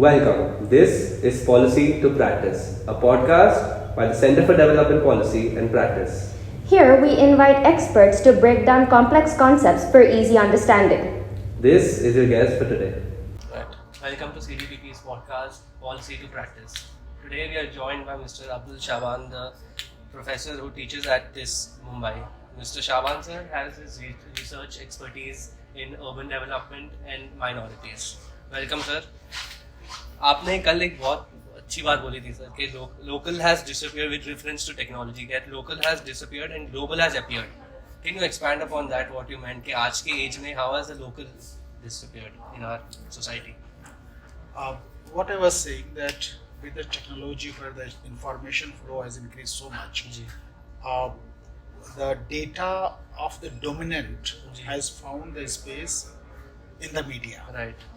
Welcome. This is Policy to Practice, a podcast by the Center for Development Policy and Practice. Here we invite experts to break down complex concepts for easy understanding. This is your guest for today. Right. Welcome to CDPP's podcast, Policy to Practice. Today we are joined by Mr. Abdul Shaban, the professor who teaches at TISS Mumbai. Mr. Shaban sir has his research expertise in urban development and minorities. Welcome sir. आपने कल एक बहुत अच्छी बात बोली थी sir कि local has disappeared with reference to technology. That local has disappeared and global has appeared. Can you expand upon that? What you meant? कि आज के age में how has the local disappeared in our society? What I was saying that with the technology where the information flow has increased so much, the data of the dominant has found the space in the media. Right.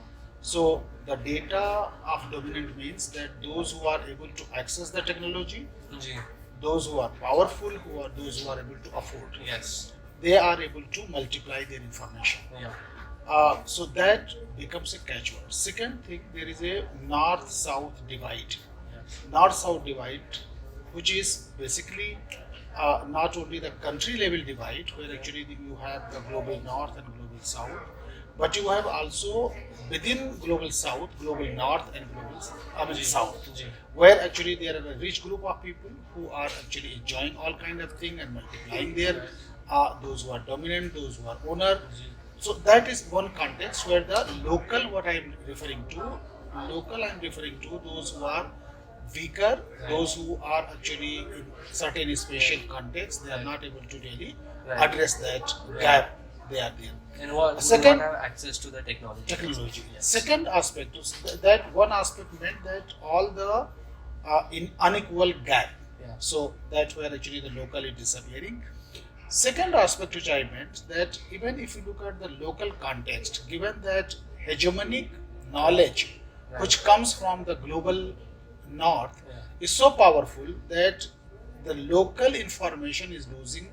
So the data of dominant means that those who are able to access the technology, those who are powerful, those who are able to afford, Yes. they are able to multiply their information. Yeah. So that becomes a catchword. Second thing, there is a north-south divide. Yes. North-south divide, which is basically not only the country level divide, where actually you have the global north and global south, but you have also within global south, global north and global south, where actually there are a rich group of people who are actually enjoying all kind of thing and multiplying their, those who are dominant, those who are owner. So that is one context where the local, what I am referring to, those who are weaker, those who are actually in certain special context, they are not able to really address that gap. They are there. And what Second, have access to the technology. Yes. Second aspect, that one aspect meant that all the in unequal gap. Yeah. So that's where actually the local is disappearing. Second aspect which I meant that even if you look at the local context, given that hegemonic knowledge which comes from the global north is so powerful that the local information is losing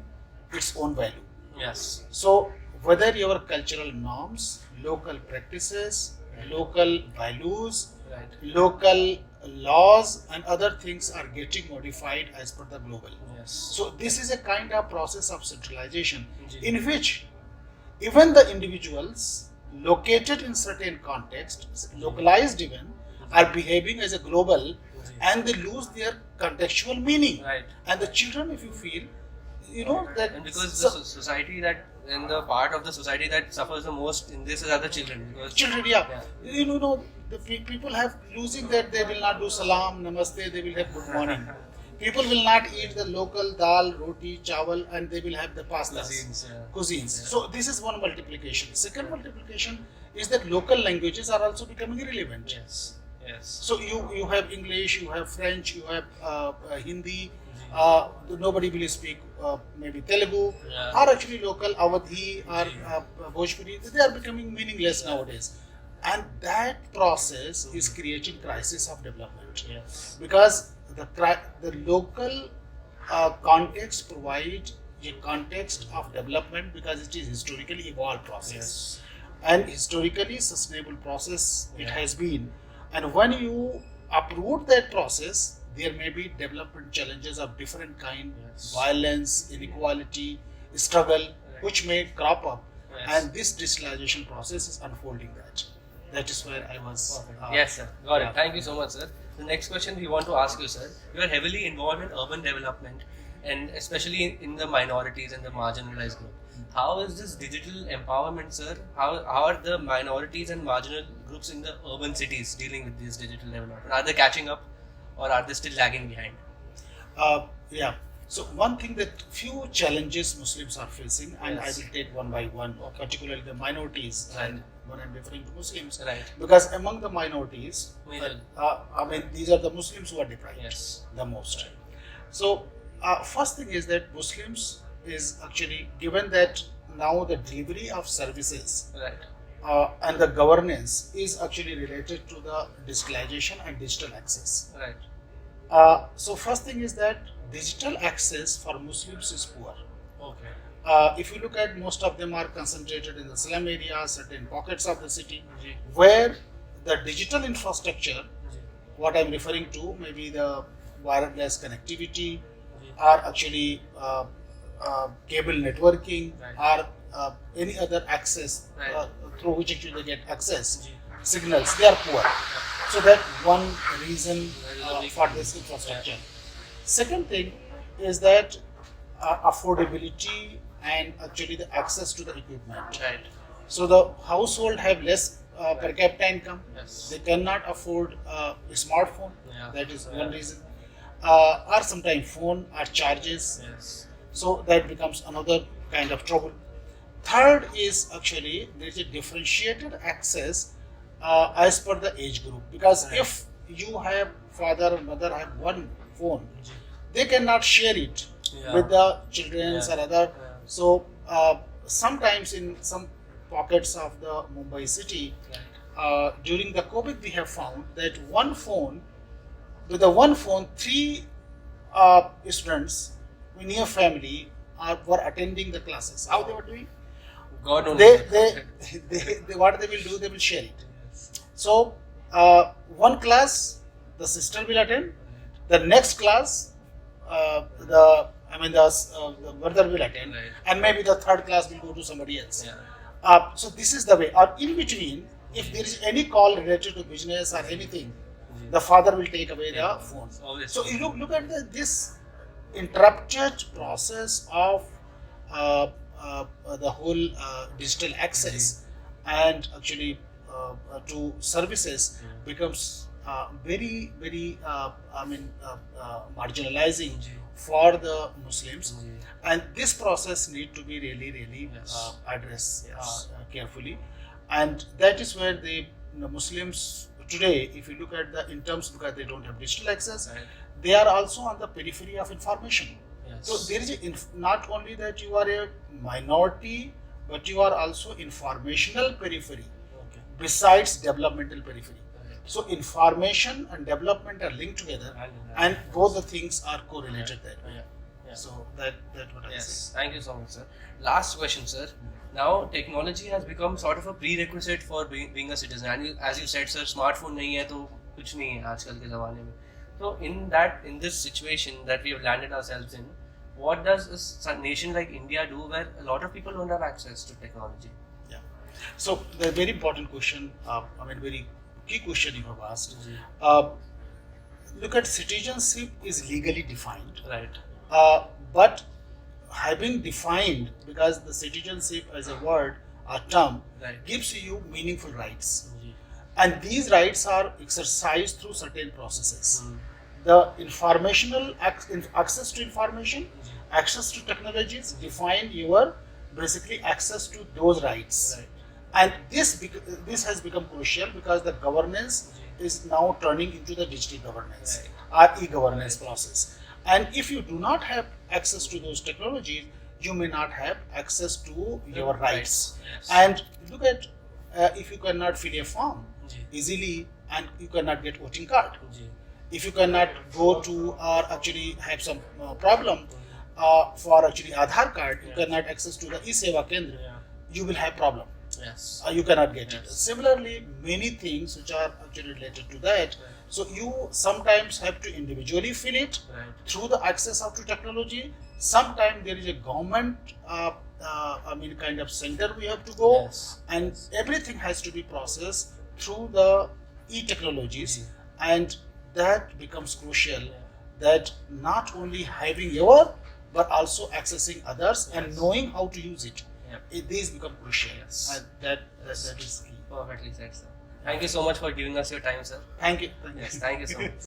its own value. Yes. So whether your cultural norms, local practices, local values, local laws and other things are getting modified as per the global. Yes. So this is a kind of process of centralization in which even the individuals located in certain contexts, localized even, are behaving as a global and they lose their contextual meaning. Right. And the children, if you feel, you know that... And because the society that, and the part of the society that suffers the most in this are the children. Because Children, you know, the people have losing that they will not do salam, namaste, they will have good morning. People will not eat the local dal, roti, chawal, and they will have the pastas, cuisines. So this is one multiplication. Second multiplication is that local languages are also becoming irrelevant. Yes. Yes. So you have English, you have French, you have Hindi. Nobody will speak maybe Telugu or actually local Awadhi or Bhojpuri. They are becoming meaningless nowadays, and that process is creating crisis of development. Yes. Because the local context provide a context of development because it is historically evolved process and historically sustainable process it has been. And when you uproot that process, there may be development challenges of different kind, violence, inequality, struggle, which may crop up. And this digitalization process is unfolding that. That is where I was. Yes, sir. Got it. Thank you so much, sir. The next question we want to ask you, sir. You are heavily involved in urban development and especially in the minorities and the marginalized group. How is this digital empowerment, sir? How are the minorities and marginal groups in the urban cities dealing with this digital development? Are they catching up or are they still lagging behind? So one thing that few challenges Muslims are facing, and I will take one by one, particularly the minorities, and when I'm referring to Muslims, because among the minorities, these are the Muslims who are deprived the most. So first thing is that Muslims is actually given that now the delivery of services and the governance is actually related to the digitalization and digital access. So first thing is that digital access for Muslims is poor. If you look at most of them are concentrated in the slum areas, certain pockets of the city, where the digital infrastructure, what I'm referring to, maybe the wireless connectivity, or actually cable networking, or any other access through which actually they get access signals, they are poor. So that one reason for this infrastructure. Second thing is that affordability and actually the access to the equipment. Right. So the household have less per capita income. Yes. They cannot afford a smartphone. Yeah. That is Yeah. one reason. Or sometimes phone or charges. Yes. So that becomes another kind of trouble. Third is actually there is a differentiated access as per the age group. Because Right. if you have father and mother have one phone, they cannot share it Yeah. with the children Yeah. or other. Yeah. So sometimes in some pockets of the Mumbai city, during the COVID, we have found that with the one phone, three students in your family were attending the classes. How they were doing? God only. They what they will do, they will share it. So one class, the sister will attend. The next class, the brother will attend, Right. and maybe the third class will go to somebody else. Yeah. So this is the way. Or in between, if there is any call related to business or anything, the father will take away the phone. Obviously. So you look at this interrupted process of the whole digital access and actually to services becomes very marginalizing for the Muslims, and this process need to be really Yes. addressed Yes. carefully, and that is where the Muslims today, if you look at the in terms, because they don't have digital access, Right. they are also on the periphery of information. Yes. So there is not only that you are a minority, but you are also informational periphery Okay. besides developmental periphery. Right. So information and development are linked together, and both the things are correlated there. Yeah. Yeah. So that what I Yes, say. thank you so much, sir. Last question, sir. Now, technology has become sort of a prerequisite for being a citizen. And as you said, sir, smartphone नहीं है तो कुछ नहीं है आजकल के ज़माने में. So, in this situation that we have landed ourselves in, what does a nation like India do where a lot of people don't have access to technology? Yeah. So the very important question, very key question you have asked. Look at citizenship is legally defined. Right. But having defined, because the citizenship as a word, a term, Right. gives you meaningful rights. And these rights are exercised through certain processes. The informational access to information, access to technologies define your basically access to those rights. Right. And this has become crucial because the governance is now turning into the digital governance or e-governance process. And if you do not have access to those technologies, you may not have access to your rights. Yes. And look at if you cannot fill a form Ji. easily and you cannot get voting card. Ji. If you cannot go to or actually have some problem for actually Aadhaar card, you cannot access to the e-seva kendra, Yeah. you will have problem. Yes. You cannot get it. Yes. Similarly, many things which are actually related to that. So you sometimes have to individually fill it Right. through the access of to technology. Sometimes there is a government, kind of center we have to go, Yes. and everything has to be processed through the e-technologies, and that becomes crucial. That not only having your, but also accessing others and knowing how to use it. These become crucial, Yes. and that is key. Perfectly said, sir. Thank you so much for giving us your time, sir. Thank you. Yes, thank you so much.